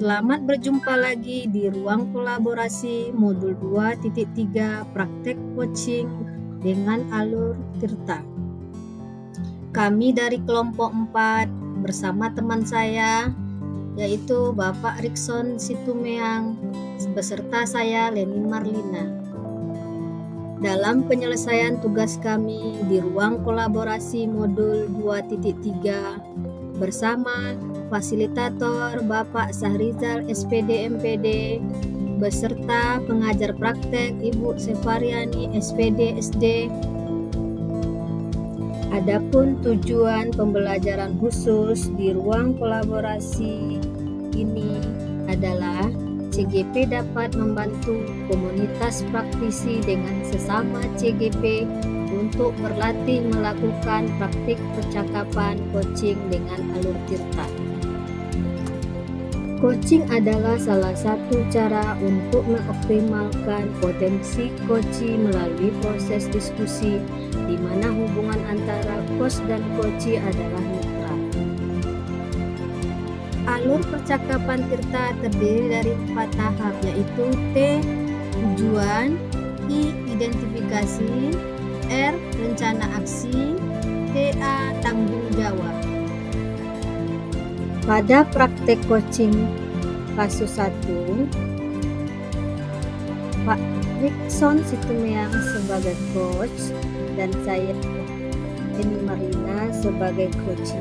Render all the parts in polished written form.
Selamat berjumpa lagi di ruang kolaborasi modul 2.3 praktek coaching dengan alur Tirta. Kami dari kelompok 4 bersama teman saya yaitu Bapak Rikson Situmeang beserta saya Leni Marlina. Dalam penyelesaian tugas kami di ruang kolaborasi modul 2.3 bersama fasilitator Bapak Sahrizal SPD MPD beserta pengajar praktek Ibu Sevariani SPD SD. Adapun tujuan pembelajaran khusus di ruang kolaborasi ini adalah CGP dapat membantu komunitas praktisi dengan sesama CGP untuk berlatih melakukan praktik percakapan coaching dengan alur Tirta. Coaching adalah salah satu cara untuk mengoptimalkan potensi coachee melalui proses diskusi di mana hubungan antara coach dan coachee adalah netral. Alur percakapan Tirta terdiri dari 4 tahap yaitu T. Tujuan, I. Identifikasi, R. Rencana aksi, TA. Tanggung jawab. Pada praktek coaching kasus 1, Pak Rikson Situmeang sebagai coach dan saya Leni Marlina sebagai coachee.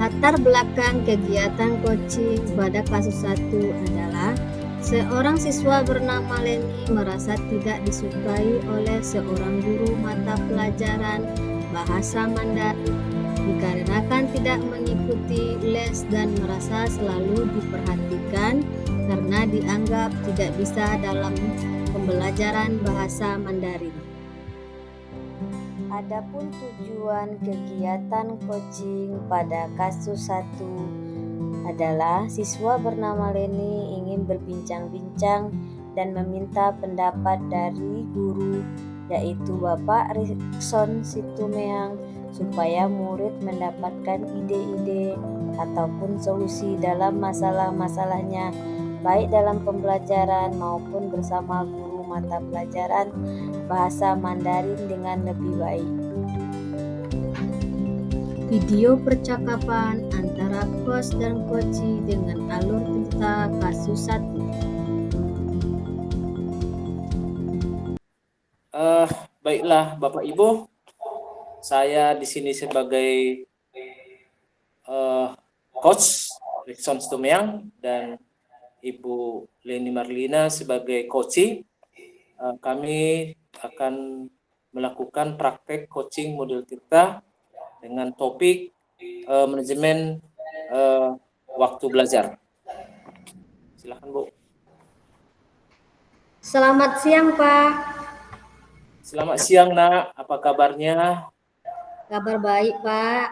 Latar belakang kegiatan coaching pada kasus 1 adalah seorang siswa bernama Leni merasa tidak disukai oleh seorang guru mata pelajaran bahasa Mandarin dikarenakan tidak mengikuti les dan merasa selalu diperhatikan karena dianggap tidak bisa dalam pembelajaran bahasa Mandarin. Adapun tujuan kegiatan coaching pada kasus 1 adalah siswa bernama Leni ingin berbincang-bincang dan meminta pendapat dari guru yaitu Bapak Rikson Situmeang supaya murid mendapatkan ide-ide ataupun solusi dalam masalah-masalahnya baik dalam pembelajaran maupun bersama guru mata pelajaran bahasa Mandarin dengan lebih baik. Video percakapan antara coach dan coachee dengan alur Tirta kasus 1. Baiklah Bapak Ibu, saya di sini sebagai coach Rikson Situmeang dan Ibu Leni Marlina sebagai coachee. Kami akan melakukan praktek coaching model Tirta dengan topik manajemen waktu belajar. Silakan Bu. Selamat siang Pak. Selamat siang Nak, apa kabarnya? Kabar baik Pak.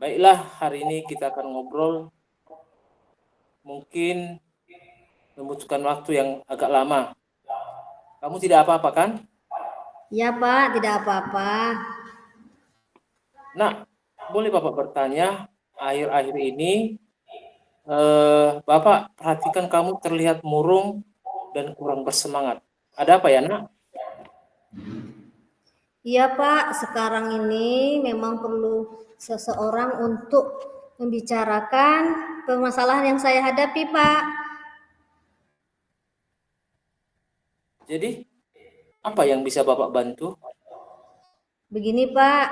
Baiklah, hari ini kita akan ngobrol, mungkin membutuhkan waktu yang agak lama. Kamu tidak apa-apa kan? Ya Pak, tidak apa-apa. Nah, boleh Bapak bertanya, akhir-akhir ini Bapak perhatikan kamu terlihat murung dan kurang bersemangat. Ada apa ya Nak? Iya Pak, sekarang ini memang perlu seseorang untuk membicarakan permasalahan yang saya hadapi Pak. Jadi, apa yang bisa Bapak bantu? Begini Pak,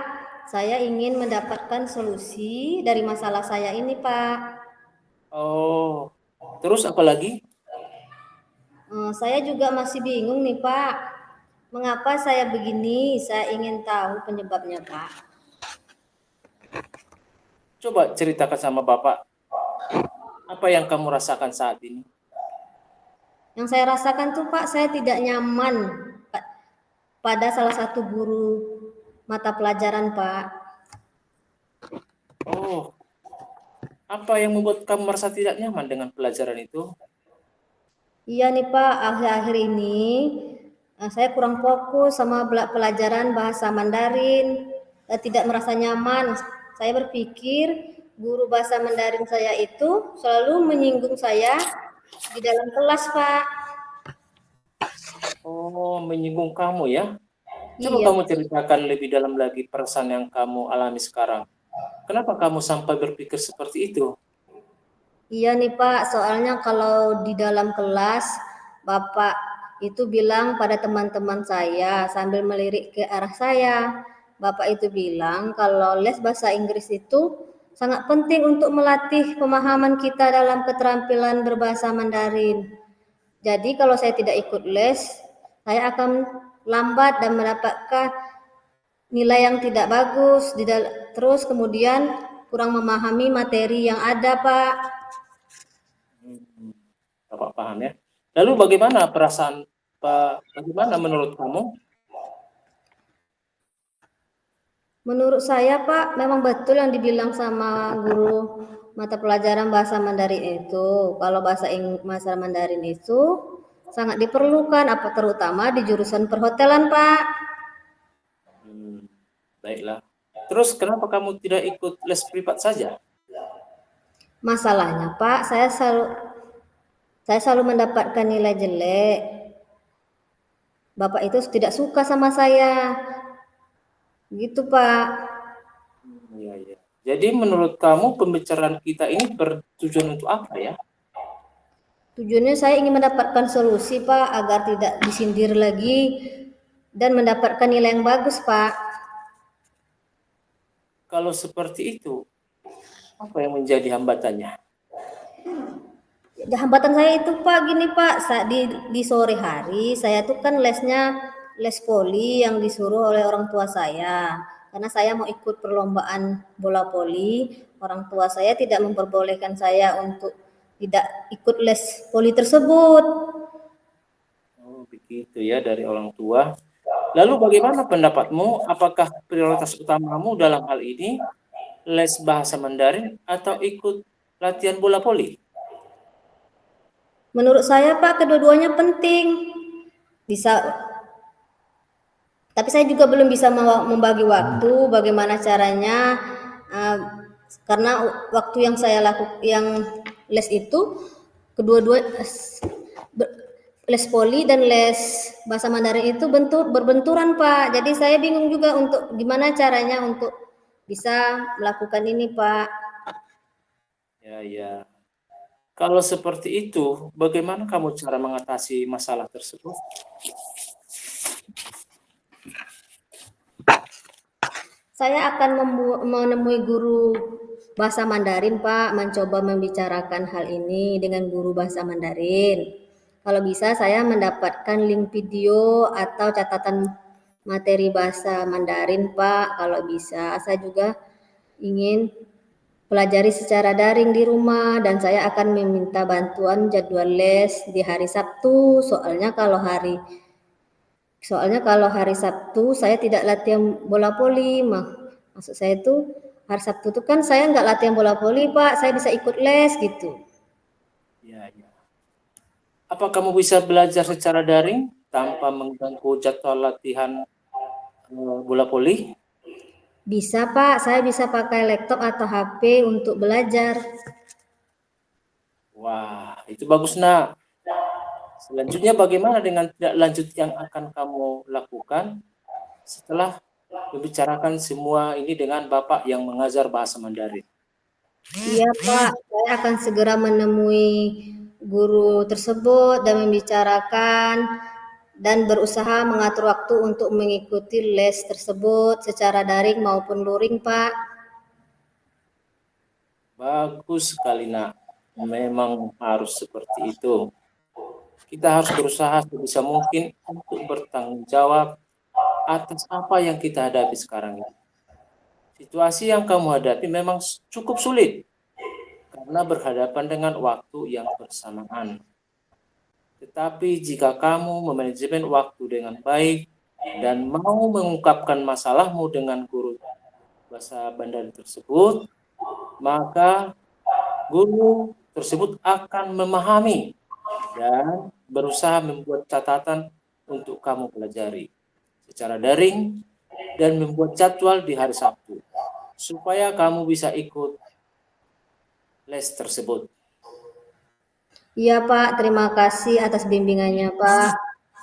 saya ingin mendapatkan solusi dari masalah saya ini Pak. Oh, terus apa lagi? Saya juga masih bingung nih Pak. Mengapa saya begini? Saya ingin tahu penyebabnya Pak. Coba ceritakan sama Bapak, apa yang kamu rasakan saat ini? Yang saya rasakan tuh Pak, saya tidak nyaman pada salah satu guru mata pelajaran Pak. Oh, apa yang membuat kamu merasa tidak nyaman dengan pelajaran itu? Iya nih Pak, akhir-akhir ini saya kurang fokus sama pelajaran bahasa Mandarin, tidak merasa nyaman. Saya berpikir guru bahasa Mandarin saya itu selalu menyinggung saya di dalam kelas, Pak. Oh, menyinggung kamu ya? Coba Iya, kamu ceritakan lebih dalam lagi perasaan yang kamu alami sekarang. Kenapa kamu sampai berpikir seperti itu? iya nih Pak, soalnya kalau di dalam kelas Bapak itu bilang pada teman-teman saya sambil melirik ke arah saya. Bapak itu bilang kalau les bahasa Inggris itu sangat penting untuk melatih pemahaman kita dalam keterampilan berbahasa Mandarin. Jadi kalau saya tidak ikut les, saya akan lambat dan mendapatkan nilai yang tidak bagus, terus kemudian kurang memahami materi yang ada, Pak. Bapak paham ya. Lalu bagaimana perasaan bagaimana menurut kamu? Menurut saya, Pak, memang betul yang dibilang sama guru mata pelajaran bahasa Mandarin itu. Kalau bahasa Mandarin itu sangat diperlukan, apa terutama di jurusan perhotelan, Pak. Baiklah. Terus kenapa kamu tidak ikut les privat saja? Masalahnya, Pak, saya selalu mendapatkan nilai jelek. Bapak itu tidak suka sama saya. Gitu, Pak. Iya, iya. Jadi menurut kamu pembicaraan kita ini bertujuan untuk apa ya? Tujuannya saya ingin mendapatkan solusi, Pak, agar tidak disindir lagi dan mendapatkan nilai yang bagus, Pak. Kalau seperti itu, apa yang menjadi hambatannya? Hambatan saya itu Pak gini Pak, di sore hari saya tuh kan les voli yang disuruh oleh orang tua saya. Karena saya mau ikut perlombaan bola voli, orang tua saya tidak memperbolehkan saya untuk tidak ikut les voli tersebut. Oh, begitu ya dari orang tua. Lalu bagaimana pendapatmu? Apakah prioritas utamamu dalam hal ini les bahasa Mandarin atau ikut latihan bola voli? Menurut saya Pak kedua-duanya penting. Bisa Tapi saya juga belum bisa membagi waktu bagaimana caranya karena waktu yang saya lakukan yang les itu kedua-dua les poli dan les bahasa Mandarin itu berbenturan Pak. Jadi saya bingung juga untuk gimana caranya untuk bisa melakukan ini Pak. Ya, ya. Kalau seperti itu, bagaimana kamu cara mengatasi masalah tersebut? Saya akan menemui guru bahasa Mandarin, Pak, mencoba membicarakan hal ini dengan guru bahasa Mandarin. Kalau bisa saya mendapatkan link video atau catatan materi bahasa Mandarin, Pak. Kalau bisa, saya juga ingin pelajari secara daring di rumah dan saya akan meminta bantuan jadwal les di hari Sabtu. Soalnya kalau hari Sabtu saya tidak latihan bola voli, maksud saya itu hari Sabtu itu kan saya nggak latihan bola voli Pak, saya bisa ikut les gitu. Ya, ya. Apa kamu bisa belajar secara daring tanpa mengganggu jadwal latihan bola voli? Bisa Pak, saya bisa pakai laptop atau HP untuk belajar. Wah, itu bagus nak. Selanjutnya bagaimana dengan tindak lanjut yang akan kamu lakukan setelah membicarakan semua ini dengan Bapak yang mengajar bahasa Mandarin? Iya Pak, saya akan segera menemui guru tersebut dan membicarakan dan berusaha mengatur waktu untuk mengikuti les tersebut secara daring maupun luring Pak. Bagus sekali nak. Memang harus seperti itu. Kita harus berusaha sebisa mungkin untuk bertanggung jawab atas apa yang kita hadapi sekarang ini. Situasi yang kamu hadapi memang cukup sulit karena berhadapan dengan waktu yang bersamaan. Tetapi jika kamu memanajemen waktu dengan baik dan mau mengungkapkan masalahmu dengan guru bahasa Mandarin tersebut, maka guru tersebut akan memahami dan berusaha membuat catatan untuk kamu pelajari secara daring dan membuat jadwal di hari Sabtu supaya kamu bisa ikut les tersebut. Iya Pak, terima kasih atas bimbingannya Pak.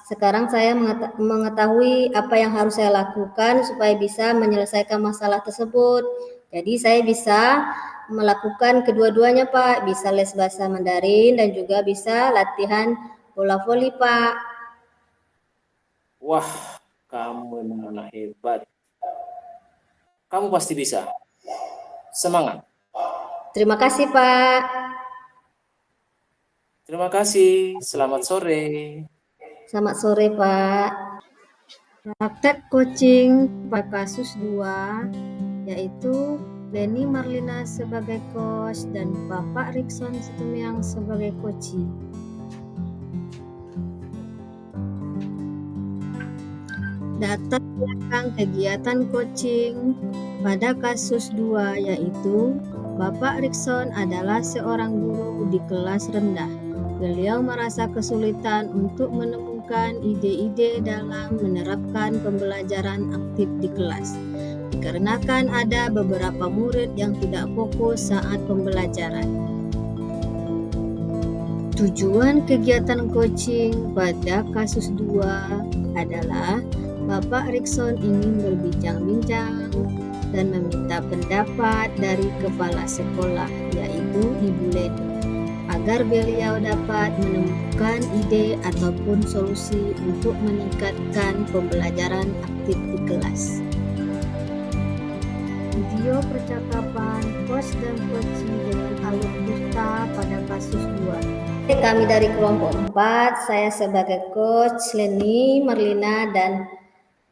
Sekarang saya mengetahui apa yang harus saya lakukan supaya bisa menyelesaikan masalah tersebut. Jadi saya bisa melakukan kedua-duanya Pak, bisa les bahasa Mandarin dan juga bisa latihan bola voli Pak. Wah, kamu memang anak hebat. Kamu pasti bisa. Semangat. Terima kasih Pak. Terima kasih. Selamat sore. Selamat sore Pak. Praktek coaching pada kasus 2 yaitu Leni Marlina sebagai coach dan Bapak Rikson Situmiang sebagai coachee. Data belakang kegiatan coaching pada kasus 2 yaitu Bapak Rikson adalah seorang guru di kelas rendah. Beliau merasa kesulitan untuk menemukan ide-ide dalam menerapkan pembelajaran aktif di kelas. Dikarenakan ada beberapa murid yang tidak fokus saat pembelajaran. Tujuan kegiatan coaching pada kasus 2 adalah Bapak Rikson ingin berbincang-bincang dan meminta pendapat dari kepala sekolah yaitu Ibu Leni agar beliau dapat menemukan ide ataupun solusi untuk meningkatkan pembelajaran aktif di kelas. Video percakapan coach dan coachee dengan alur Tirta pada kasus 2. Kami dari kelompok 4, saya sebagai coach Leni Marlina dan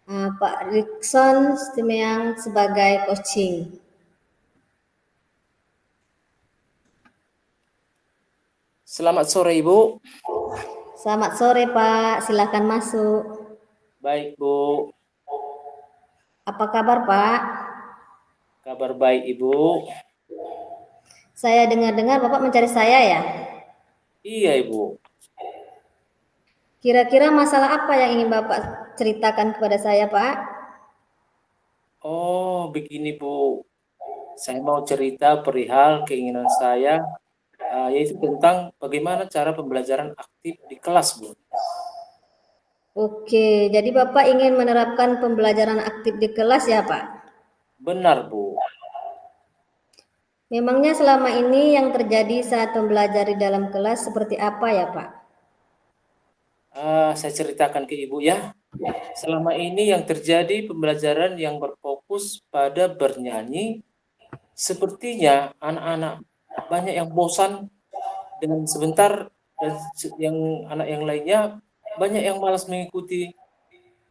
Pak Rikson Situmiang sebagai coaching. Selamat sore, Ibu. Selamat sore Pak, silakan masuk. Baik, Bu. Apa kabar Pak? Kabar baik, Ibu. Saya dengar-dengar Bapak mencari saya ya? Iya, Ibu. Kira-kira masalah apa yang ingin Bapak ceritakan kepada saya Pak? Oh, begini, Bu. Saya mau cerita perihal keinginan saya, yaitu tentang bagaimana cara pembelajaran aktif di kelas, Bu. Oke, jadi Bapak ingin menerapkan pembelajaran aktif di kelas ya Pak? Benar, Bu. Memangnya selama ini yang terjadi saat mempelajari dalam kelas seperti apa ya Pak? Saya ceritakan ke Ibu ya. Selama ini yang terjadi pembelajaran yang berfokus pada bernyanyi, sepertinya anak-anak banyak yang bosan dengan sebentar, dan yang anak yang lainnya banyak yang malas mengikuti.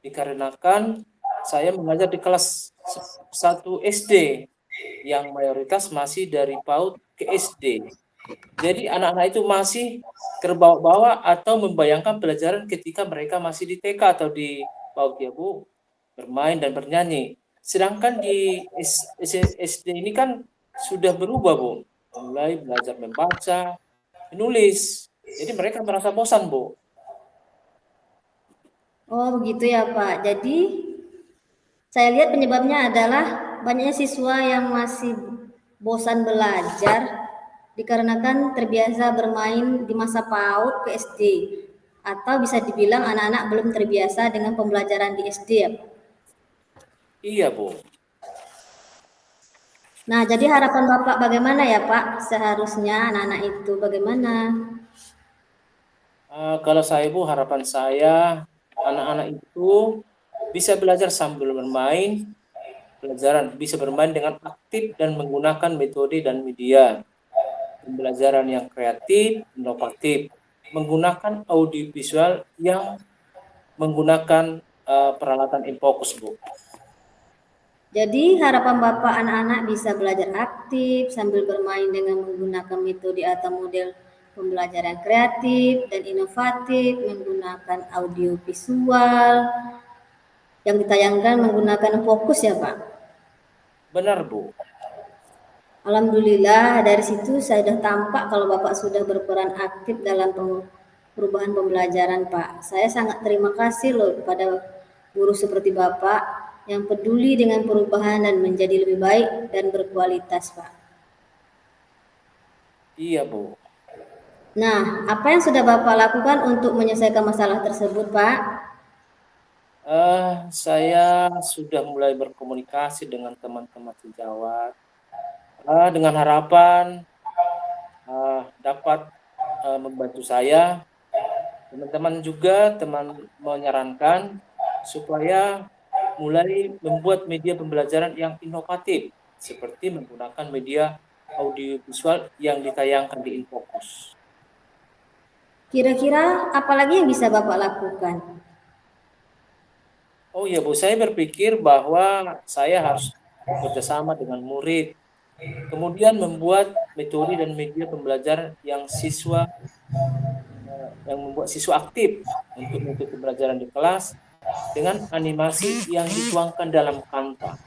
Dikarenakan saya mengajar di kelas 1 SD yang mayoritas masih dari PAUD ke SD. Jadi anak-anak itu masih terbawa-bawa atau membayangkan pelajaran ketika mereka masih di TK atau di PAUD ya Bu, bermain dan bernyanyi. Sedangkan di SD ini kan sudah berubah Bu, mulai belajar membaca, menulis. Jadi mereka merasa bosan Bu. Oh begitu ya Pak, jadi saya lihat penyebabnya adalah banyaknya siswa yang masih bosan belajar dikarenakan terbiasa bermain di masa PAUD ke SD, atau bisa dibilang anak-anak belum terbiasa dengan pembelajaran di SD ya Pak? Iya Bu. Nah, jadi harapan Bapak bagaimana ya Pak? Seharusnya anak-anak itu bagaimana? Kalau saya Bu, harapan saya anak-anak itu bisa belajar sambil bermain, pelajaran bisa bermain dengan aktif dan menggunakan metode dan media pembelajaran yang kreatif, inovatif, menggunakan audiovisual yang menggunakan peralatan infokus, Bu. Jadi harapan Bapak anak-anak bisa belajar aktif sambil bermain dengan menggunakan metode atau model pembelajaran kreatif dan inovatif, menggunakan audio visual yang ditayangkan menggunakan fokus ya Pak. Benar, Bu. Alhamdulillah dari situ saya sudah tampak kalau Bapak sudah berperan aktif dalam perubahan pembelajaran Pak. Saya sangat terima kasih loh kepada guru seperti Bapak. yang peduli dengan perubahan dan menjadi lebih baik dan berkualitas, Pak. Iya, Bu. Nah, apa yang sudah Bapak lakukan untuk menyelesaikan masalah tersebut, Pak? Saya sudah mulai berkomunikasi dengan teman-teman sejawat, dengan harapan dapat membantu saya. Teman-teman juga menyarankan supaya mulai membuat media pembelajaran yang inovatif, seperti menggunakan media audiovisual yang ditayangkan di Infocus. Kira-kira apa lagi yang bisa Bapak lakukan? Oh iya Bu, saya berpikir bahwa saya harus bekerja sama dengan murid, kemudian membuat metode dan media pembelajaran yang membuat siswa aktif untuk mengikuti pembelajaran di kelas dengan animasi yang dituangkan dalam Canva.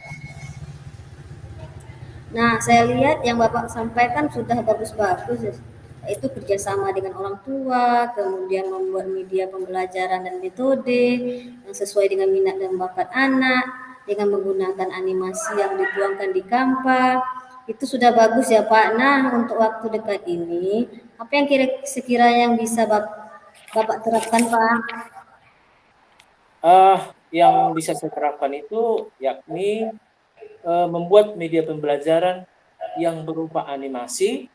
Nah, saya lihat yang Bapak sampaikan sudah bagus-bagus, yaitu kerjasama dengan orang tua, kemudian membuat media pembelajaran dan metode yang sesuai dengan minat dan bakat anak, dengan menggunakan animasi yang dituangkan di Canva. Itu sudah bagus ya Pak. Nah, untuk waktu dekat ini, apa yang sekiranya yang bisa Bapak terapkan Pak? Yang bisa saya terapkan itu yakni membuat media pembelajaran yang berupa animasi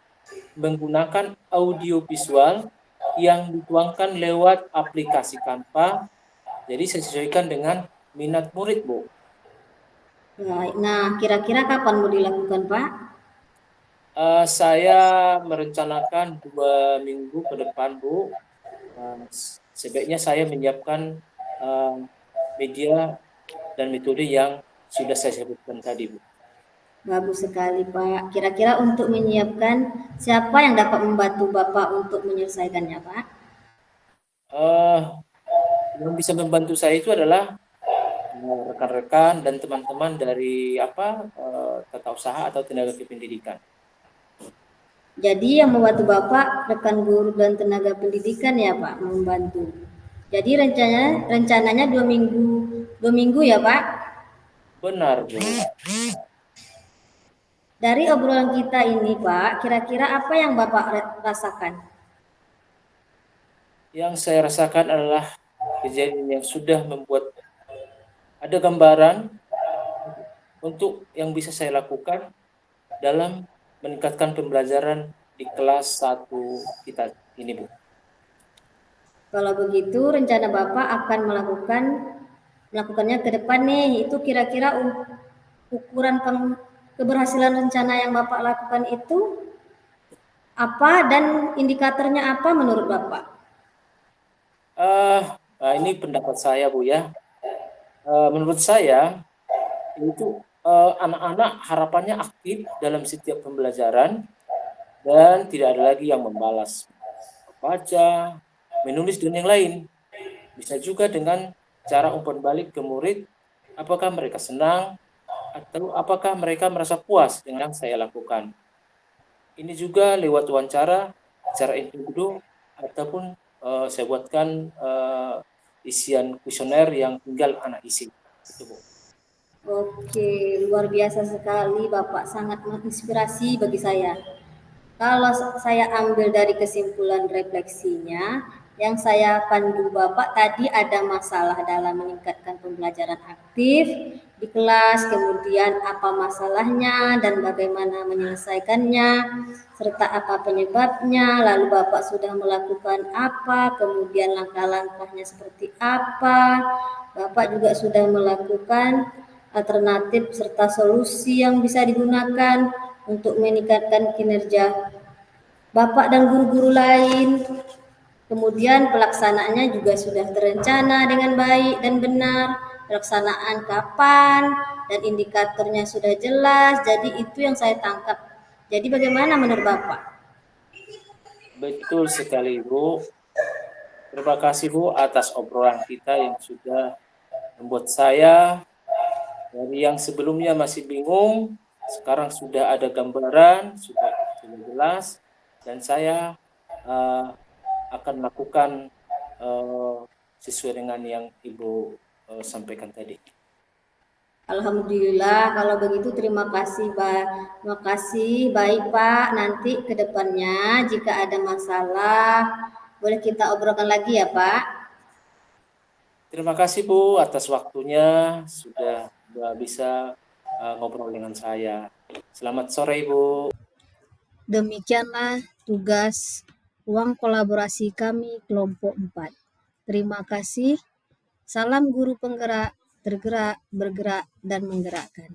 menggunakan audio visual yang dituangkan lewat aplikasi Canva. Jadi saya sesuaikan dengan minat murid, Bu. Baik. Nah, kira-kira kapan mau dilakukan Pak? Saya merencanakan 2 minggu ke depan, Bu. Sebaiknya saya menyiapkan media dan metode yang sudah saya sebutkan tadi, Bu. Bagus sekali, Pak. Kira-kira untuk menyiapkan siapa yang dapat membantu Bapak untuk menyelesaikannya, Pak? Eh, yang bisa membantu saya itu adalah rekan-rekan dan teman-teman dari tata usaha atau tenaga kependidikan. Jadi yang membantu Bapak rekan guru dan tenaga pendidikan ya, Pak, membantu. Jadi rencananya 2 minggu ya, Pak. Benar, Bu. Dari obrolan kita ini, Pak, kira-kira apa yang Bapak rasakan? Yang saya rasakan adalah kejadian yang sudah membuat ada gambaran untuk yang bisa saya lakukan dalam meningkatkan pembelajaran di kelas 1 kita ini, Bu. Kalau begitu, rencana Bapak akan melakukannya ke depan nih. Itu kira-kira ukuran keberhasilan rencana yang Bapak lakukan itu apa dan indikatornya apa menurut Bapak? Ini pendapat saya, Bu ya. Menurut saya itu anak-anak harapannya aktif dalam setiap pembelajaran dan tidak ada lagi yang membalas, membaca, menulis dan yang lain. Bisa juga dengan cara umpan balik ke murid, apakah mereka senang atau apakah mereka merasa puas dengan yang saya lakukan. Ini juga lewat wawancara secara individu ataupun saya buatkan isian kuesioner yang tinggal anak isi. Itu, Bu. Oke, luar biasa sekali Bapak, sangat menginspirasi bagi saya. Kalau saya ambil dari kesimpulan refleksinya, yang saya pandu Bapak tadi ada masalah dalam meningkatkan pembelajaran aktif di kelas, kemudian apa masalahnya dan bagaimana menyelesaikannya, serta apa penyebabnya, lalu Bapak sudah melakukan apa, kemudian langkah-langkahnya seperti apa. Bapak juga sudah melakukan alternatif serta solusi yang bisa digunakan untuk meningkatkan kinerja Bapak dan guru-guru lain. Kemudian pelaksanaannya juga sudah terencana dengan baik dan benar. Pelaksanaan kapan dan indikatornya sudah jelas. Jadi itu yang saya tangkap. Jadi bagaimana menurut Bapak? Betul sekali, Bu. Terima kasih, Bu, atas obrolan kita yang sudah membuat saya dari yang sebelumnya masih bingung, sekarang sudah ada gambaran, sudah jelas, dan saya akan melakukan sesuai dengan yang Ibu sampaikan tadi. Alhamdulillah, kalau begitu terima kasih, terima kasih, baik Pak. Nanti ke depannya jika ada masalah, boleh kita obrolkan lagi ya Pak. Terima kasih Bu atas waktunya sudah bisa ngobrol dengan saya. Selamat sore Ibu. Demikianlah tugas ruang kolaborasi kami kelompok 4. Terima kasih. Salam guru penggerak, tergerak, bergerak, dan menggerakkan.